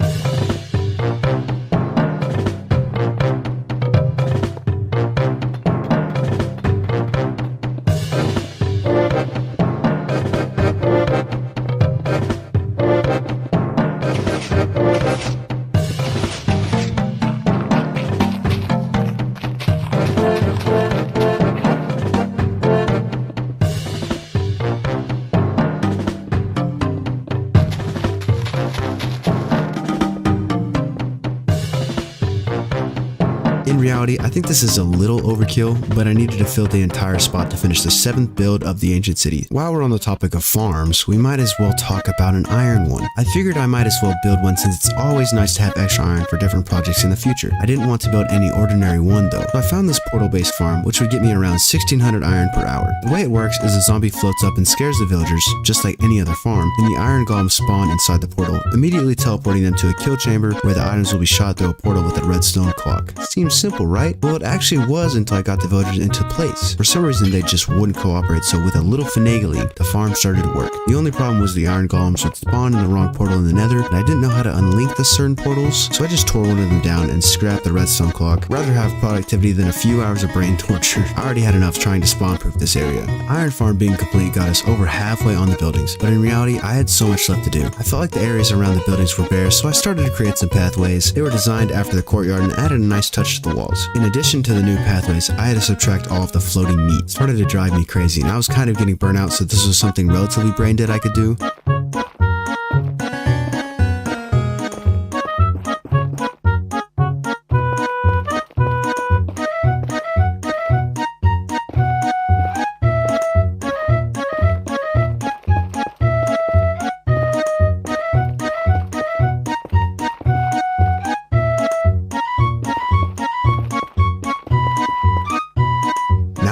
In reality, I think this is a little overkill, but I needed to fill the entire spot to finish the 7th build of the ancient city. While we're on the topic of farms, we might as well talk about an iron one. I figured I might as well build one since it's always nice to have extra iron for different projects in the future. I didn't want to build any ordinary one though, so I found this portal-based farm, which would get me around 1600 iron per hour. The way it works is a zombie floats up and scares the villagers, just like any other farm, and the iron golems spawn inside the portal, immediately teleporting them to a kill chamber where the items will be shot through a portal with a redstone clock. Seems simple, right? Well, it actually was until I got the villagers into place. For some reason, they just wouldn't cooperate, so with a little finagling, the farm started to work. The only problem was the iron golems would spawn in the wrong portal in the nether, and I didn't know how to unlink the certain portals, so I just tore one of them down and scrapped the redstone clock. Rather have productivity than a few hours of brain torture. I already had enough trying to spawn-proof this area. Iron farm being complete got us over halfway on the buildings, but in reality, I had so much left to do. I felt like the areas around the buildings were bare, so I started to create some pathways. They were designed after the courtyard and added a nice touch to the walls. In addition to the new pathways, I had to subtract all of the floating meat. It started to drive me crazy, and I was kind of getting burnt out, so this was something relatively brain dead I could do.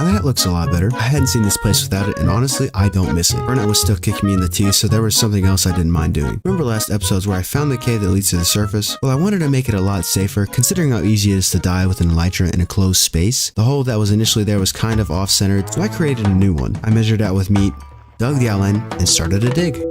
Now that looks a lot better. I hadn't seen this place without it, and honestly, I don't miss it. Burnout was still kicking me in the teeth, so there was something else I didn't mind doing. Remember last episodes where I found the cave that leads to the surface? Well, I wanted to make it a lot safer, considering how easy it is to die with an elytra in a closed space. The hole that was initially there was kind of off-centered, so I created a new one. I measured out with meat, dug the outline, and started to dig.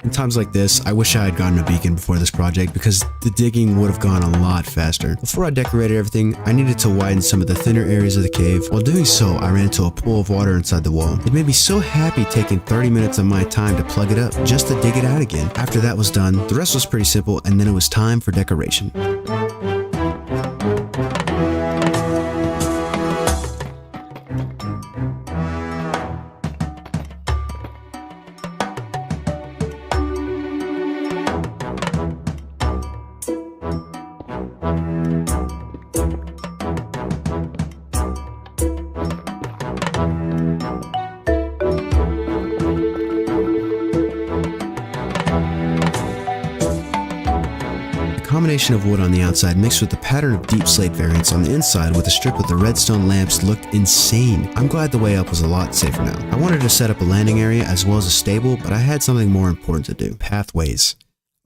In times like this, I wish I had gotten a beacon before this project because the digging would have gone a lot faster. Before I decorated everything, I needed to widen some of the thinner areas of the cave. While doing so, I ran into a pool of water inside the wall. It made me so happy taking 30 minutes of my time to plug it up just to dig it out again. After that was done, the rest was pretty simple, and then it was time for decoration. Combination of wood on the outside mixed with the pattern of deep slate variants on the inside with a strip of the redstone lamps looked insane. I'm glad the way up was a lot safer now. I wanted to set up a landing area as well as a stable, but I had something more important to do. Pathways.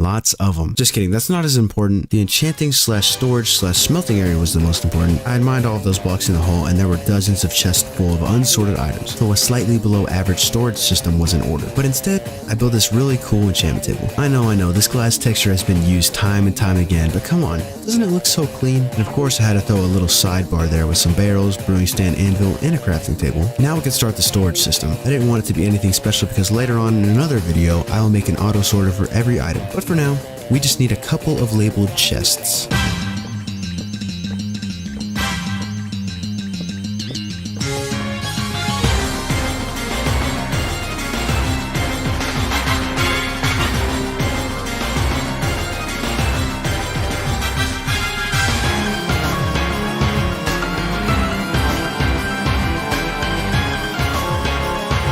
Lots of them. Just kidding, that's not as important. The enchanting / storage / smelting area was the most important. I had mined all of those blocks in the hole, and there were dozens of chests full of unsorted items, so a slightly below average storage system was in order. But instead, I built this really cool enchantment table. I know, this glass texture has been used time and time again, but come on, doesn't it look so clean? And of course I had to throw a little sidebar there with some barrels, brewing stand, anvil, and a crafting table. Now we can start the storage system. I didn't want it to be anything special because later on in another video, I will make an auto sorter for every item. But for now, we just need a couple of labeled chests.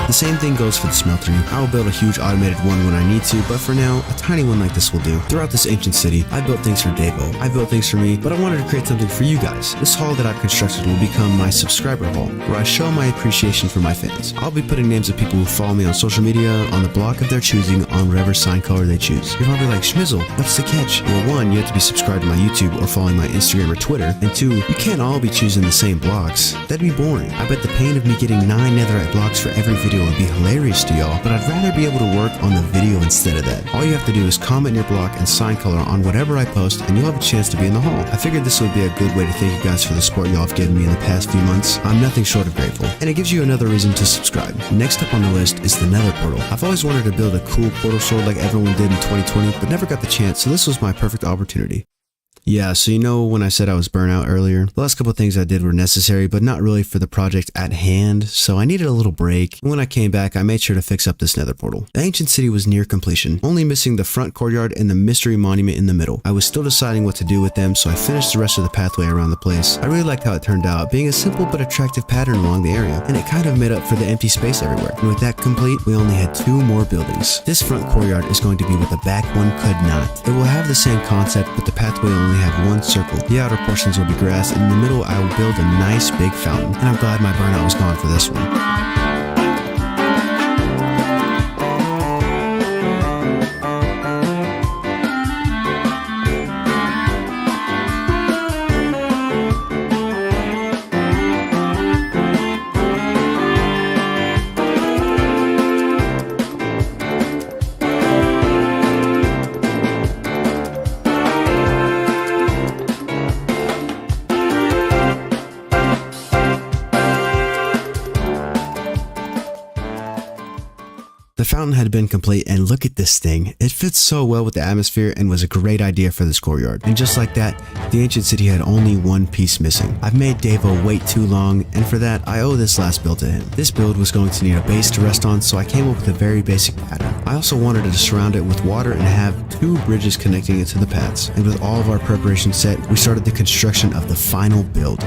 The same thing goes for the smeltery. I will build a huge automated one when I need to, but for now, a tiny one like this will do. Throughout this ancient city, I built things for Davo. I built things for me, but I wanted to create something for you guys. This hall that I've constructed will become my subscriber hall, where I show my appreciation for my fans. I'll be putting names of people who follow me on social media on the block of their choosing on whatever sign color they choose. You're probably like, Schmizzle, what's the catch? Well, one, you have to be subscribed to my YouTube or following my Instagram or Twitter, and two, you can't all be choosing the same blocks. That'd be boring. I bet the pain of me getting 9 netherite blocks for every video would be hilarious to y'all, but I'd rather be able to work on the video instead of that. All you have to do is comment your block and sign color on whatever I post, and you'll have a chance to be in the hall. I figured this would be a good way to thank you guys for the support y'all have given me in the past few months. I'm nothing short of grateful, and it gives you another reason to subscribe. Next up on the list is the Nether portal. I've always wanted to build a cool portal sword like everyone did in 2020, but never got the chance, so this was my perfect opportunity. Yeah, so you know when I said I was burnt out earlier? The last couple of things I did were necessary, but not really for the project at hand, so I needed a little break. When I came back, I made sure to fix up this nether portal. The ancient city was near completion, only missing the front courtyard and the mystery monument in the middle. I was still deciding what to do with them, so I finished the rest of the pathway around the place. I really liked how it turned out, being a simple but attractive pattern along the area, and it kind of made up for the empty space everywhere. And with that complete, we only had 2 more buildings. This front courtyard is going to be what the back one could not. It will have the same concept, but the pathway will only have 1 circle. The outer portions will be grass, and in the middle I will build a nice big fountain, and I'm glad my burnout was gone for this one. The fountain had been complete, and look at this thing. It fits so well with the atmosphere and was a great idea for this courtyard. And just like that, the ancient city had only 1 piece missing. I've made Davo wait too long, and for that, I owe this last build to him. This build was going to need a base to rest on, so I came up with a very basic pattern. I also wanted to surround it with water and have 2 bridges connecting it to the paths. And with all of our preparation set, we started the construction of the final build.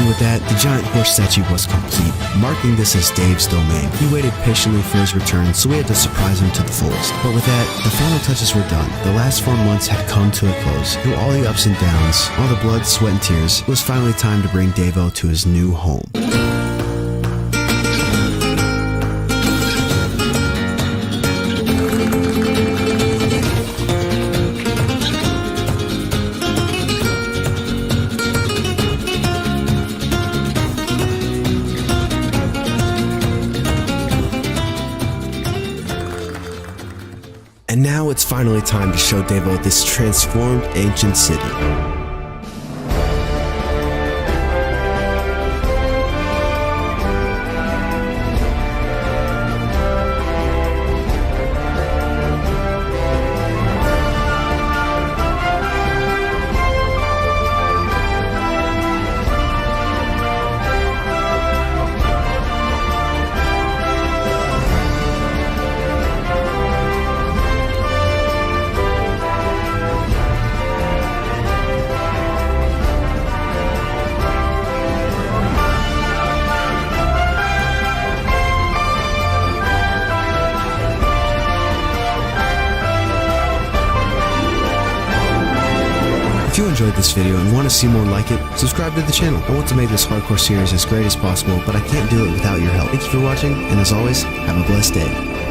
And with that, the giant horse statue was complete, marking this as Dave's domain. He waited patiently for his return, so we had to surprise him to the fullest. But with that, the final touches were done. The last 4 months had come to a close. Through all the ups and downs, all the blood, sweat, and tears, it was finally time to bring Davo to his new home. And now it's finally time to show Davo this transformed ancient city. If you enjoyed this video and want to see more like it, subscribe to the channel. I want to make this hardcore series as great as possible, but I can't do it without your help. Thank you for watching, and as always, have a blessed day.